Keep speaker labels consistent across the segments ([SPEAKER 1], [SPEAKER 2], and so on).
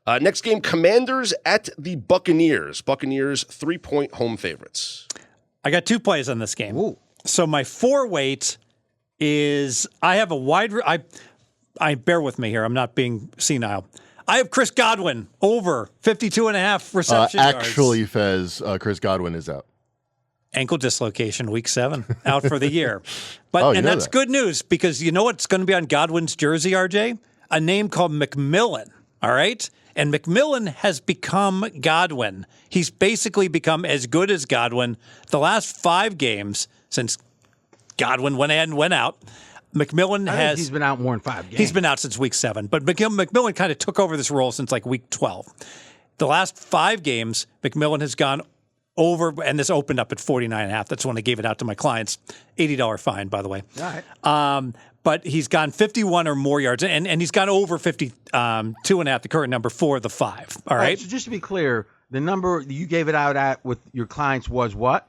[SPEAKER 1] Next game, Commanders at the Buccaneers. Buccaneers 3-point home favorites.
[SPEAKER 2] I got 2 plays on this game.
[SPEAKER 3] Ooh.
[SPEAKER 2] So my 4 weight is I have a wide. I bear with me here. I'm not being senile. I have Chris Godwin over 52.5 reception yards.
[SPEAKER 4] Actually, Fez, Chris Godwin is out.
[SPEAKER 2] Ankle dislocation, week 7, out for the year. But and that's good news because you know what's going to be on Godwin's jersey, RJ? A name called McMillan. All right. And McMillan has become Godwin. He's basically become as good as Godwin. The last 5 games since Godwin went in and went out, McMillan has...
[SPEAKER 3] He's been out more than 5 games.
[SPEAKER 2] He's been out since week 7. But McMillan kind of took over this role since like week 12. The last 5 games, McMillan has gone over, and this opened up at 49.5. That's when I gave it out to my clients. $80 fine, by the way.
[SPEAKER 3] All right.
[SPEAKER 2] But he's gone 51 or more yards, and he's gone over 52.5, the current number for the 5. All right.
[SPEAKER 3] So just to be clear, the number you gave it out at with your clients was what?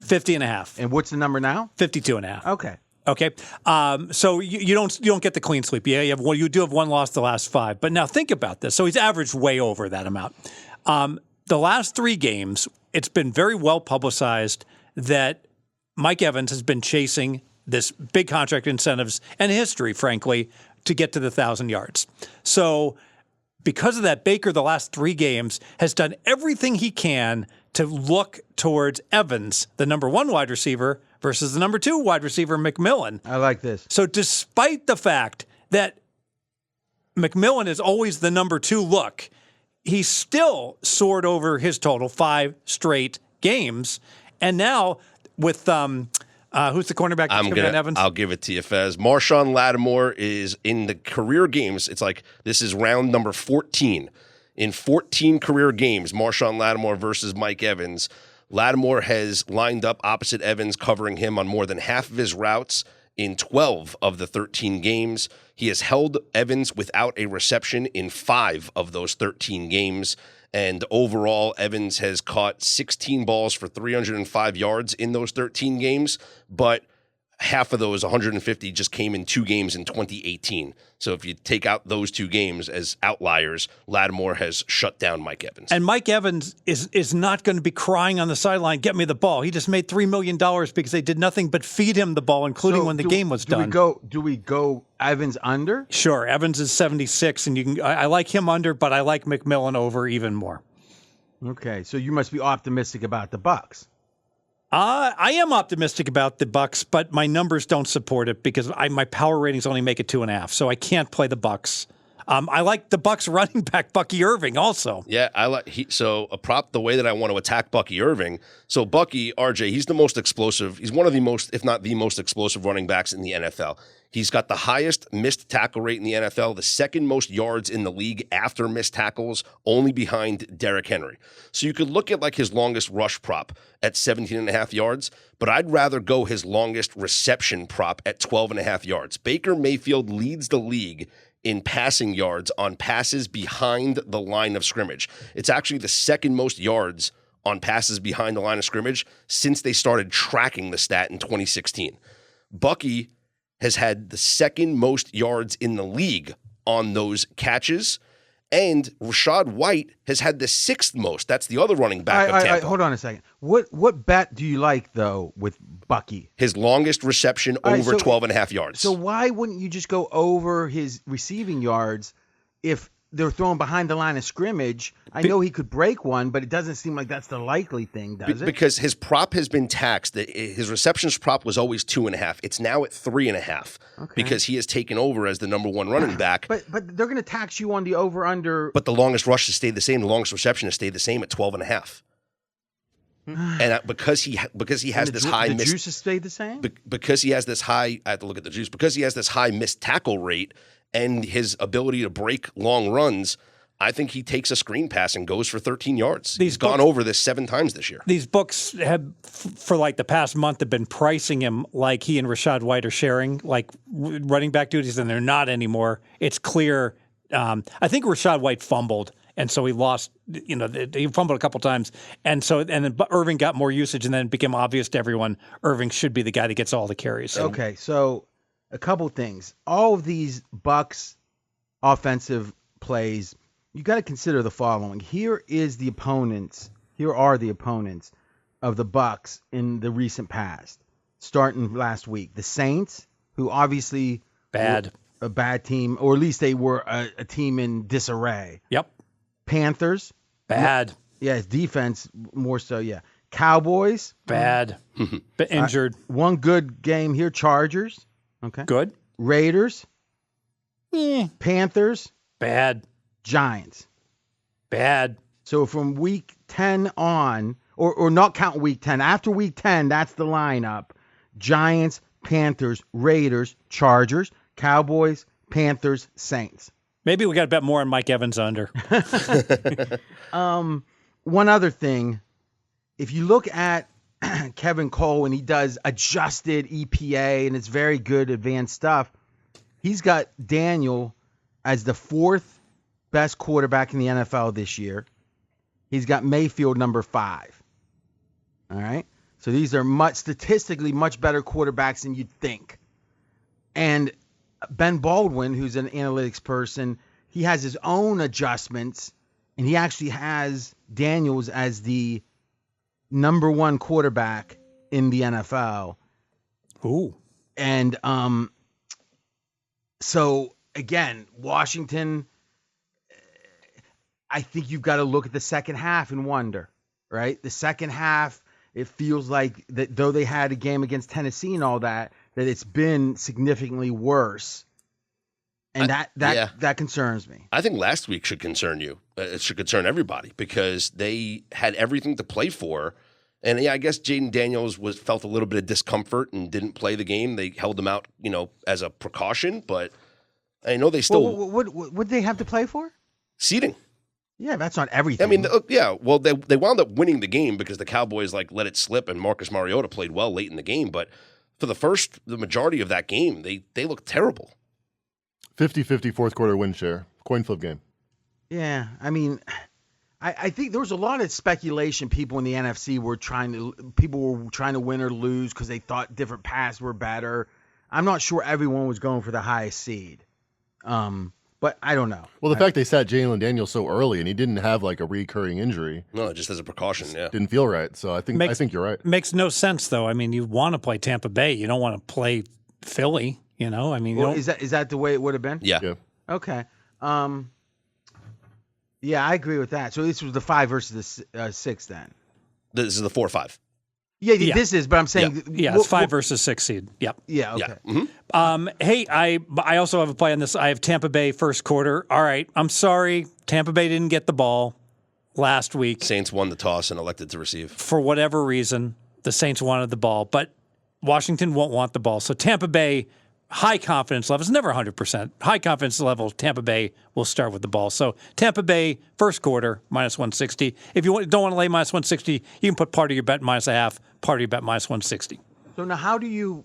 [SPEAKER 2] 50.5.
[SPEAKER 3] And what's the number now?
[SPEAKER 2] 52.5.
[SPEAKER 3] Okay.
[SPEAKER 2] Okay. So you don't get the clean sweep. Yeah, you do have 1 loss the last 5. But now think about this. So he's averaged way over that amount. The last 3 games, it's been very well publicized that Mike Evans has been chasing this big contract incentives and history, frankly, to get to the 1,000 yards. So because of that, Baker, the last 3 games, has done everything he can to look towards Evans, the number 1 wide receiver, versus the number 2 wide receiver, McMillan.
[SPEAKER 3] I like this.
[SPEAKER 2] So despite the fact that McMillan is always the number 2 look, he still soared over his total 5 straight games. And now with who's the cornerback that's coming on Evans?
[SPEAKER 1] I'll give it to you, Fez. Marshawn Lattimore is in the career games. It's like this is round number 14. In 14 career games, Marshawn Lattimore versus Mike Evans. Lattimore has lined up opposite Evans, covering him on more than half of his routes in 12 of the 13 games. He has held Evans without a reception in 5 of those 13 games. And overall, Evans has caught 16 balls for 305 yards in those 13 games, but half of those 150 just came in 2 games in 2018. So if you take out those 2 games as outliers, Lattimore has shut down Mike Evans.
[SPEAKER 2] And Mike Evans is not going to be crying on the sideline, get me the ball. He just made $3 million because they did nothing but feed him the ball, including when the game was done.
[SPEAKER 3] Do we go Evans under?
[SPEAKER 2] Sure. Evans is 76, and I like him under, but I like McMillan over even more.
[SPEAKER 3] Okay, so you must be optimistic about the Bucs.
[SPEAKER 2] I am optimistic about the Bucs, but my numbers don't support it because my power ratings only make it 2.5, so I can't play the Bucs. I like the Bucs running back Bucky Irving also.
[SPEAKER 1] Yeah, I like so a prop the way that I want to attack Bucky Irving. So Bucky, RJ, he's the most explosive. He's one of the most, if not the most explosive running backs in the NFL. He's got the highest missed tackle rate in the NFL, the second most yards in the league after missed tackles, only behind Derrick Henry. So you could look at like his longest rush prop at 17.5 yards, but I'd rather go his longest reception prop at 12.5 yards. Baker Mayfield leads the league in passing yards on passes behind the line of scrimmage. It's actually the second most yards on passes behind the line of scrimmage since they started tracking the stat in 2016. Bucky has had the second most yards in the league on those catches, and Rachaad White has had the 6th most. That's the other running back of Tampa.
[SPEAKER 3] Hold on a second. What bet do you like, though, with Bucky?
[SPEAKER 1] His longest reception over 12.5 yards.
[SPEAKER 3] So why wouldn't you just go over his receiving yards if they're thrown behind the line of scrimmage? I know he could break one, but it doesn't seem like that's the likely thing, does it?
[SPEAKER 1] Because his prop has been taxed. His receptions prop was always 2.5. It's now at 3.5 because he has taken over as the number 1 running back.
[SPEAKER 3] But they're going to tax you on the over-under.
[SPEAKER 1] But the longest rush has stayed the same. The longest reception has stayed the same at 12.5. And because he has this high
[SPEAKER 3] the juice has stayed the same?
[SPEAKER 1] Because he has this high, I have to look at the juice, because he has this high missed tackle rate and his ability to break long runs, I think he takes a screen pass and goes for 13 yards. He's gone over this 7 times this year.
[SPEAKER 2] These books have, for like the past month, have been pricing him like he and Rachaad White are sharing like running back duties, and they're not anymore. It's clear. I think Rachaad White fumbled, and so he lost. He fumbled a couple times, and then Irving got more usage, and then it became obvious to everyone Irving should be the guy that gets all the carries.
[SPEAKER 3] Okay, so a couple things. All of these Bucs offensive plays you got to consider the following. Here are the opponents of the Bucs in the recent past, starting last week. The Saints, who obviously
[SPEAKER 2] Bad.
[SPEAKER 3] were a bad team, or at least they were a team in disarray.
[SPEAKER 2] Yep.
[SPEAKER 3] Panthers.
[SPEAKER 2] Bad.
[SPEAKER 3] Yeah, defense more so, yeah. Cowboys.
[SPEAKER 2] Bad. But injured.
[SPEAKER 3] One good game here. Chargers. Okay.
[SPEAKER 2] Good.
[SPEAKER 3] Raiders. Panthers.
[SPEAKER 2] Bad.
[SPEAKER 3] Giants.
[SPEAKER 2] Bad.
[SPEAKER 3] So from week 10 on, or not count week 10, after week 10, that's the lineup. Giants, Panthers, Raiders, Chargers, Cowboys, Panthers, Saints.
[SPEAKER 2] Maybe we got to bet more on Mike Evans under.
[SPEAKER 3] One other thing, if you look at Kevin Cole and he does adjusted EPA and it's very good advanced stuff, he's got Daniel as the 4th best quarterback in the NFL this year. He's got Mayfield number 5. All right. So these are statistically much better quarterbacks than you'd think. And Ben Baldwin, who's an analytics person, he has his own adjustments, and he actually has Daniels as the number 1 quarterback in the NFL.
[SPEAKER 2] Ooh.
[SPEAKER 3] And so again, Washington, I think you've got to look at the second half and wonder, right? The second half, it feels like that though they had a game against Tennessee and all that it's been significantly worse. And that concerns me.
[SPEAKER 1] I think last week should concern you. It should concern everybody because they had everything to play for. And yeah, I guess Jaden Daniels felt a little bit of discomfort and didn't play the game. They held him out, as a precaution, but I know they still.
[SPEAKER 3] What would they have to play for?
[SPEAKER 1] Seeding.
[SPEAKER 3] Yeah, that's not everything.
[SPEAKER 1] I mean, well, they wound up winning the game because the Cowboys let it slip and Marcus Mariota played well late in the game. But for the majority of that game, they looked terrible.
[SPEAKER 4] 50-50 fourth quarter win share. Coin flip game.
[SPEAKER 3] Yeah, I mean, I think there was a lot of speculation. People in the NFC were trying to win or lose because they thought different paths were better. I'm not sure everyone was going for the highest seed. But I don't know.
[SPEAKER 4] Well, the fact they sat Jalen Daniels so early and he didn't have a recurring injury.
[SPEAKER 1] No, just as a precaution, yeah.
[SPEAKER 4] Didn't feel right. So I think you're right.
[SPEAKER 2] Makes no sense though. I mean, you want to play Tampa Bay. You don't want to play Philly, I mean,
[SPEAKER 3] is that the way it would have been?
[SPEAKER 1] Yeah.
[SPEAKER 3] Okay. Yeah, I agree with that. So this was the 5 versus the 6 then.
[SPEAKER 1] This is the 4-5.
[SPEAKER 3] Yeah, this is, but I'm saying
[SPEAKER 2] it's 5 versus 6 seed. Yep.
[SPEAKER 3] Yeah, okay.
[SPEAKER 1] Yeah. Mm-hmm.
[SPEAKER 2] Hey, I also have a play on this. I have Tampa Bay first quarter. All right, I'm sorry, Tampa Bay didn't get the ball last week.
[SPEAKER 1] Saints won the toss and elected to receive.
[SPEAKER 2] For whatever reason, the Saints wanted the ball, but Washington won't want the ball. So Tampa Bay, high confidence level. It's never 100%. High confidence level, Tampa Bay will start with the ball. So Tampa Bay, first quarter, minus 160. If you don't want to lay minus 160, you can put part of your bet minus a half, part of your bet minus 160.
[SPEAKER 3] So now how do you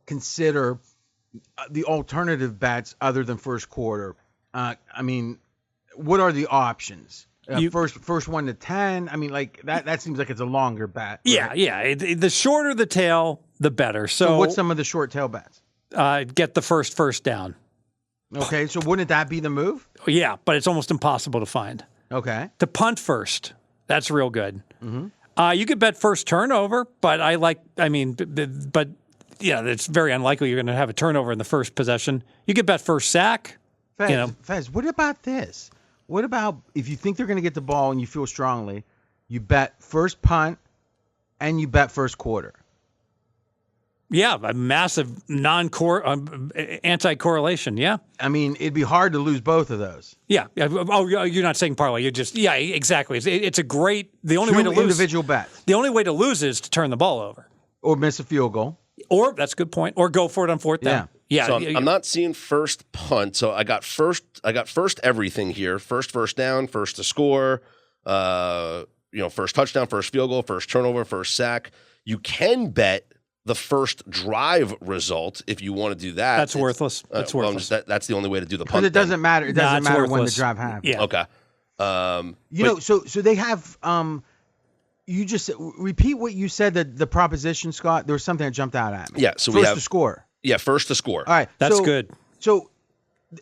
[SPEAKER 3] consider the alternative bets other than first quarter? I mean, what are the options? First 1 to 10. I mean, that seems like it's a longer bet. Right?
[SPEAKER 2] Yeah. The shorter the tail, the better. So
[SPEAKER 3] what's some of the short tail bets?
[SPEAKER 2] Get the first down.
[SPEAKER 3] Okay, so wouldn't that be the move?
[SPEAKER 2] Yeah, but it's almost impossible to find.
[SPEAKER 3] Okay.
[SPEAKER 2] To punt first, that's real good.
[SPEAKER 3] Mm-hmm.
[SPEAKER 2] You could bet first turnover, but it's very unlikely you're going to have a turnover in the first possession. You could bet first sack.
[SPEAKER 3] Fez, what about this? What about if you think they're going to get the ball and you feel strongly, you bet first punt and you bet first quarter?
[SPEAKER 2] Yeah, a massive anti-correlation, yeah.
[SPEAKER 3] I mean, it'd be hard to lose both of those.
[SPEAKER 2] Yeah. Oh, you're not saying parlay. You're just, yeah, exactly. It's a great, the only way to lose.
[SPEAKER 3] Individual bets.
[SPEAKER 2] The only way to lose is to turn the ball over.
[SPEAKER 3] Or miss a field goal.
[SPEAKER 2] Or, that's a good point, or go for it on fourth down. Yeah.
[SPEAKER 1] So I'm not seeing first punt. So I got first everything here. First down, first to score, first touchdown, first field goal, first turnover, first sack. You can bet the first drive result if you want to do that.
[SPEAKER 2] That's worthless. That's worthless.
[SPEAKER 1] That's the only way to do the punt.
[SPEAKER 3] Because it doesn't matter. It doesn't matter when the
[SPEAKER 2] worthless.
[SPEAKER 3] drive happens.
[SPEAKER 2] Yeah.
[SPEAKER 1] Okay.
[SPEAKER 3] So they have you just repeat what you said, the proposition, Scott. There was something that jumped out at me.
[SPEAKER 1] Yeah, so
[SPEAKER 3] first
[SPEAKER 1] we have
[SPEAKER 3] to score.
[SPEAKER 1] Yeah, first to score.
[SPEAKER 3] All right.
[SPEAKER 2] That's good.
[SPEAKER 3] So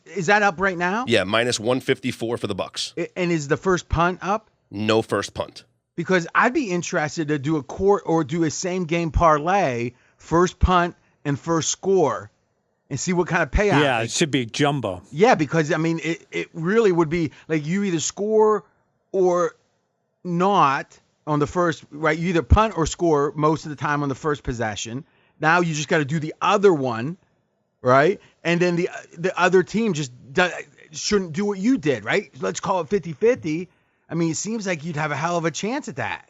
[SPEAKER 3] Is that up right now?
[SPEAKER 1] Yeah, minus 154 for the Bucks.
[SPEAKER 3] And is the first punt up?
[SPEAKER 1] No first punt.
[SPEAKER 3] Because I'd be interested to do a same game parlay, first punt and first score, and see what kind of payout.
[SPEAKER 2] Yeah, it should be jumbo.
[SPEAKER 3] Yeah, because I mean, it really would be like you either score or not on the first, right? You either punt or score most of the time on the first possession. Now you just got to do the other one, right? And then the other team just shouldn't do what you did, right? Let's call it 50-50. I mean, it seems like you'd have a hell of a chance at that.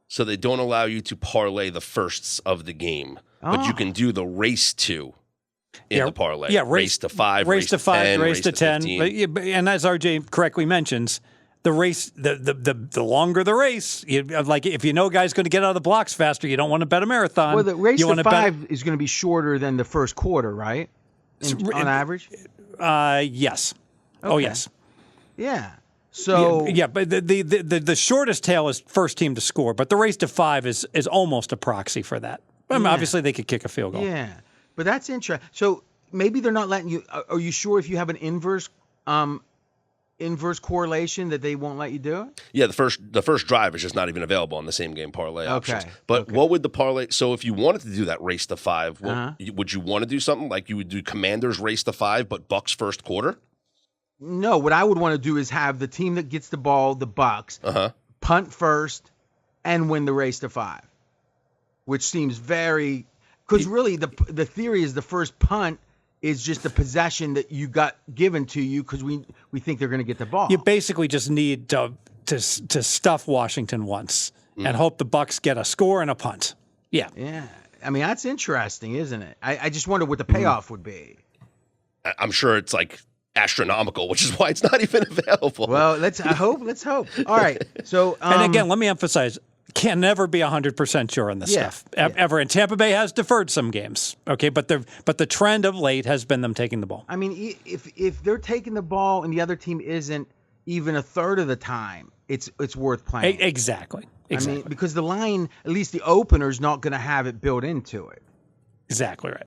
[SPEAKER 1] So they don't allow you to parlay the firsts of the game, but you can do the race to in the parlay.
[SPEAKER 2] Yeah,
[SPEAKER 1] race to 5,
[SPEAKER 2] race to 5,
[SPEAKER 1] 10,
[SPEAKER 2] race to 10.
[SPEAKER 1] 15.
[SPEAKER 2] And as RJ correctly mentions, the race, the longer the race, like if you know a guy's going to get out of the blocks faster, you don't want to bet a marathon.
[SPEAKER 3] Well, the race to 5 is going to be shorter than the first quarter, right? On average?
[SPEAKER 2] Yes. Okay. Oh, yes.
[SPEAKER 3] Yeah. So
[SPEAKER 2] yeah, but the shortest tail is first team to score, but the race to 5 is almost a proxy for that. I mean, obviously, they could kick a field goal.
[SPEAKER 3] Yeah, but that's interesting. So maybe they're not letting you. Are you sure if you have an inverse correlation that they won't let you do it?
[SPEAKER 1] Yeah, the first drive is just not even available on the same game parlay options. But what would the parlay? So if you wanted to do that race to 5, would you want to do something like you would do Commanders race to 5, but Bucks first quarter?
[SPEAKER 3] No, what I would want to do is have the team that gets the ball, the Bucks, punt first and win the race to 5, which seems very – because really the theory is the first punt is just a possession that you got given to you because we think they're going to get the ball.
[SPEAKER 2] You basically just need to stuff Washington once and hope the Bucks get a score and a punt. Yeah.
[SPEAKER 3] Yeah. I mean, that's interesting, isn't it? I just wonder what the payoff would be.
[SPEAKER 1] I'm sure it's like – astronomical, which is why it's not even available.
[SPEAKER 3] Well, let's hope. All right. So,
[SPEAKER 2] and again, let me emphasize, can never be 100% sure on this stuff ever. And Tampa Bay has deferred some games, okay, but the trend of late has been them taking the ball.
[SPEAKER 3] I mean, if they're taking the ball and the other team isn't even a third of the time, it's worth playing.
[SPEAKER 2] Exactly.
[SPEAKER 3] I mean, because the line, at least the opener, is not going to have it built into it.
[SPEAKER 2] Exactly right.